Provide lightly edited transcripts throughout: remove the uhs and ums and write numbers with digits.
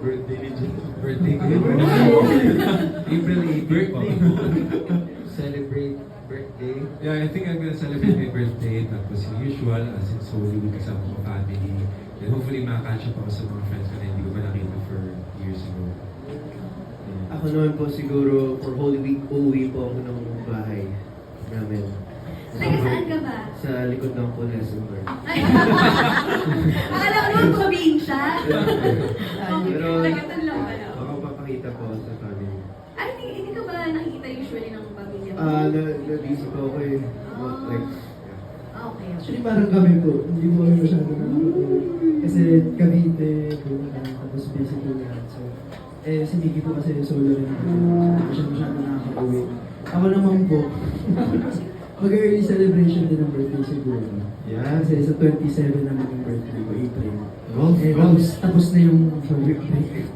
birthday ni Jim. Birthday ko. April 18 po. Celebrate birthday. Yeah, I think I'm gonna celebrate my birthday. Tapos yung usual, as in Holy Week kasama ko family. And hopefully makakatch up ako sa mga friends ko na hindi ko pa nakita for years ago. Ako naman po siguro for Holy Week, uuwi po ako ng bahay namin. Taga saan ka ba? Sa likod ng po Lessenburg. Ay, akala ko naman probinsya. Pero Tagatan lang ba na? baka papakita po sa family. Ay, hindi ka ba nakikita usually ng pamilya mo? Na-busy po ako eh. Like, Okay. Actually, parang kami po, hindi po kami masyado nakakatuloy. Kasi Cavite, Bulacan, tapos busy po lahat. So, si Mickey po kasi solo rin po. Hindi siya masyado nakakauwi. Ako naman po, mag-early celebration din ng birthday siguro. Yeah. Kasi sa 27 naman yung birthday ko, April. Oh, Tapos na yung work break.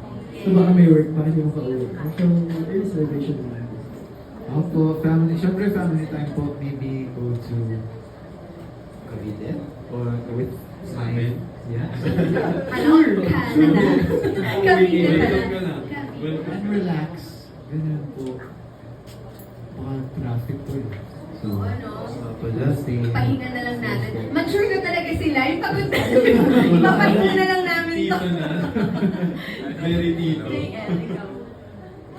So baka may work pa, hindi mo ka-uwi. So, early celebration naman. Ako po, family, syempre family time po, maybe go to Cavite or with my, yeah. Ano? Canada. Cavite pala. And relax. Ganun po. Baka traffic po eh. So, Oo, ano? pala. stay. Pahinga na lang natin. Mature na talaga sila. Yung pagod na. Ipapahinga na lang namin to. Tito na. Very tito. JL, ikaw.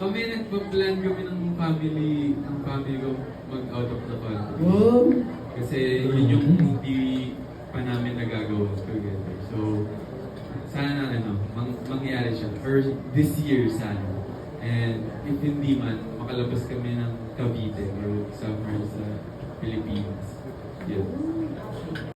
Kami nagpa-plan kami ng family ko mag-out of the country. Wow! Kasi yun yung hindi pa namin nagagawa together. So, sana mangyari siya. Or this year sana. And if hindi man, makalabas kami ng Cavite or somewhere sa Philippines. Yun.